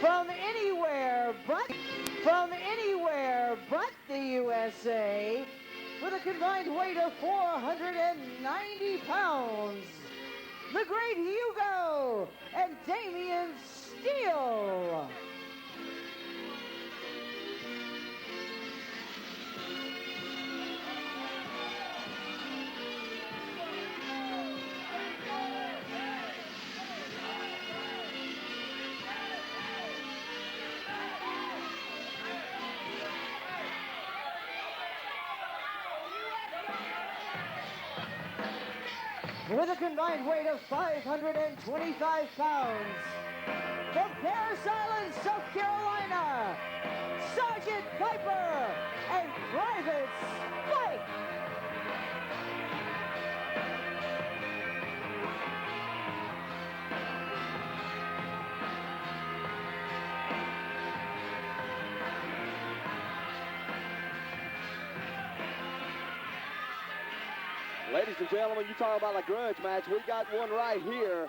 from anywhere but the USA, with a combined weight of 490 pounds, the great Hugo and Damien Steele. With a combined weight of 525 pounds, from Paris Island, South Carolina, Sergeant Piper and Private Spike. Ladies and gentlemen, you talk about a grudge match. We got one right here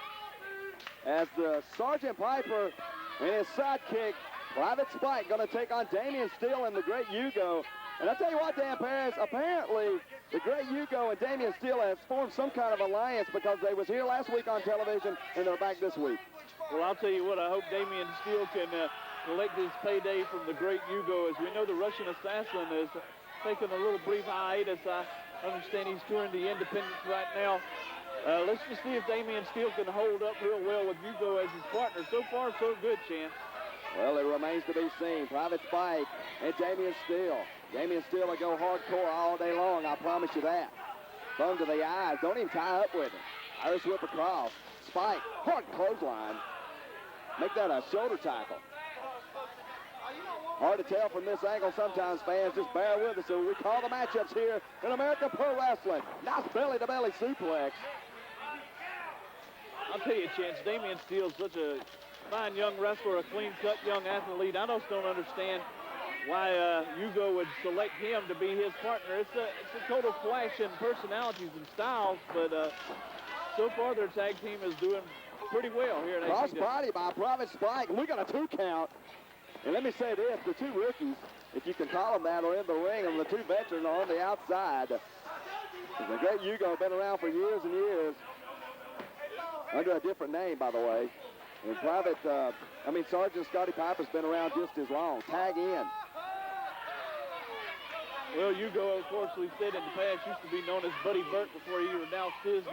as the Sergeant Piper and his sidekick, Private Spike, going to take on Damien Steele and the great Hugo. And I'll tell you what, Dan Perez, apparently the great Hugo and Damien Steele has formed some kind of alliance because they was here last week on television and they're back this week. Well, I'll tell you what, I hope Damien Steele can collect his payday from the great Hugo. As we know, the Russian assassin is taking a little brief hiatus. I understand he's touring the Independence right now. Let's just see if Damien Steele can hold up real well with Hugo as his partner. So far, so good, Chance. Well, it remains to be seen. Private Spike and Damien Steele. Damien Steele will go hardcore all day long, I promise you that. Thumb to the eyes. Don't even tie up with him. Irish whip across. Spike, hard clothesline. Make that a shoulder tackle. Hard to tell from this angle sometimes, fans. Just bear with us. So we call the matchups here in American Pro Wrestling. Nice belly-to-belly suplex. I'll tell you, Chance, Damien Steele's such a fine young wrestler, a clean-cut young athlete. I just don't understand why Hugo would select him to be his partner. It's a total clash in personalities and styles, but so far their tag team is doing pretty well here in ACW. Cross body by Private Spike, and we got a 2 count. And let me say this, the 2 rookies, if you can call them that, are in the ring, and the 2 veterans are on the outside. The great Hugo been around for years and years, under a different name, by the way. And Sergeant Scotty Piper's been around just as long. Tag in. Well, Hugo, of course, we've said in the past, used to be known as Buddy Burt before he renounced his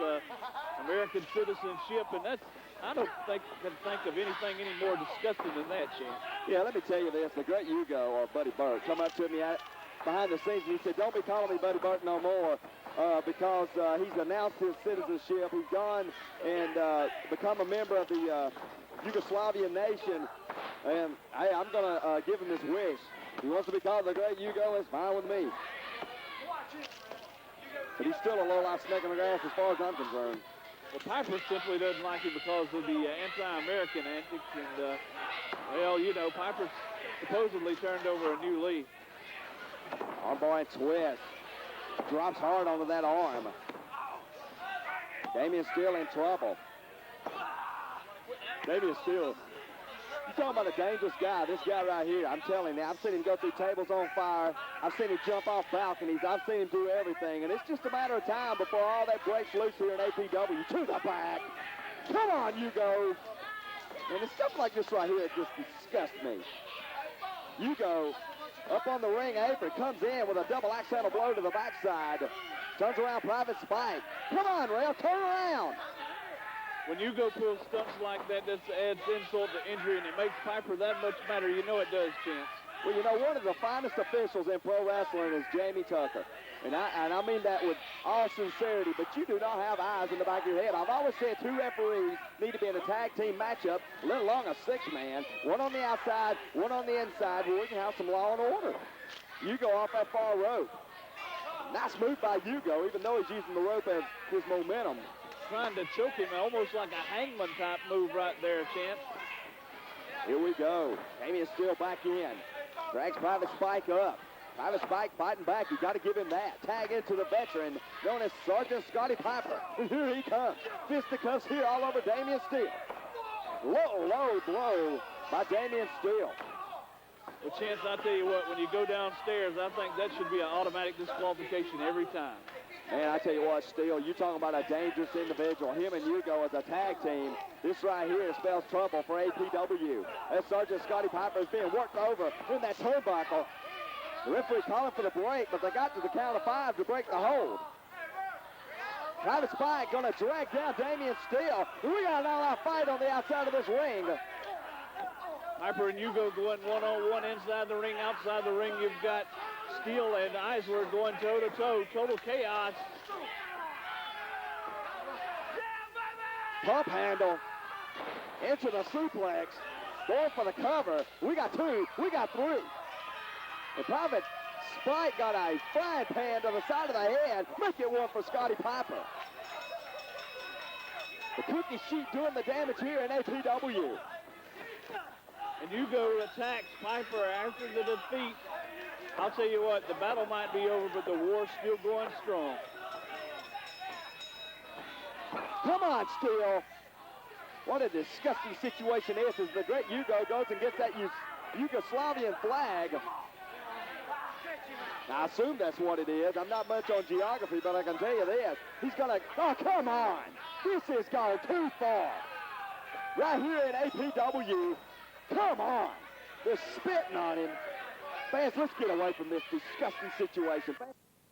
American citizenship, and that's, I don't think can think of anything any more disgusting than that, Chance. Yeah, let me tell you this. The great Hugo, or Buddy Burt, come up to me behind the scenes, and he said, don't be calling me Buddy Burt no more because he's announced his citizenship. He's gone and become a member of the Yugoslavian nation, and hey, I'm going to give him his wish. He wants to be called the great Hugo. It's fine with me. But he's still a low-life snake in the grass as far as I'm concerned. Well, Piper simply doesn't like him because of the anti-American antics, and, well, you know, Piper's supposedly turned over a new leaf. Armbar and twist. Drops hard onto that arm. Damien Steele in trouble. Damien Steele, you talking about a dangerous guy, this guy right here. I'm telling you, I've seen him go through tables on fire. I've seen him jump off balconies. I've seen him do everything. And it's just a matter of time before all that breaks loose here in APW. To the back. Come on, Hugo. And it's stuff like this right here that just disgusts me. Hugo up on the ring apron, comes in with a double accidental blow to the backside. Turns around Private Spike. Come on, Rail, turn around. When Hugo pulls stunts like that, this adds insult to injury, and it makes Piper that much better. You know it does, Chance. Well, you know, one of the finest officials in pro wrestling is Jamie Tucker. And I mean that with all sincerity, but you do not have eyes in the back of your head. I've always said 2 referees need to be in a tag team matchup, let alone a 6-man. One on the outside, one on the inside, where we can have some law and order. Hugo off that far rope. Nice move by Hugo, even though he's using the rope as his momentum. Trying to choke him, almost like a hangman type move right there, Chance. Here we go. Damien Steele back in. Drags Private Spike up. Private Spike fighting back. You got to give him that. Tag into the veteran known as Sergeant Scotty Piper. And here he comes. Fisticuffs here all over Damien Steele. Low blow by Damien Steele. Well, Chance, I tell you what, when you go downstairs, I think that should be an automatic disqualification every time. Man, I tell you what, Steele, you talking about a dangerous individual. Him and Hugo as a tag team. This right here spells trouble for APW. As Sergeant Scotty Piper is being worked over in that turnbuckle. The referee calling for the break, but they got to the count of 5 to break the hold. Travis Pike going to drag down Damien Steele. We got an all-out fight on the outside of this ring. Piper and Hugo going one-on-one inside the ring. Outside the ring, you've got Steele and Eisler going toe-to-toe. Total chaos. Pump handle into the suplex. Going for the cover. We got 2. We got 3. And Private Sprite got a frying pan to the side of the head. Make it 1 for Scotty Piper. The cookie sheet doing the damage here in APW. And Hugo attacks Piper after the defeat. I'll tell you what, the battle might be over, but the war's still going strong. Come on, Steele. What a disgusting situation this is. The great Hugo goes and gets that Yugoslavian flag. I assume that's what it is. I'm not much on geography, but I can tell you this. He's gonna, oh, come on. This has gone too far. Right here in APW. Come on. They're spitting on him. Fans, let's get away from this disgusting situation.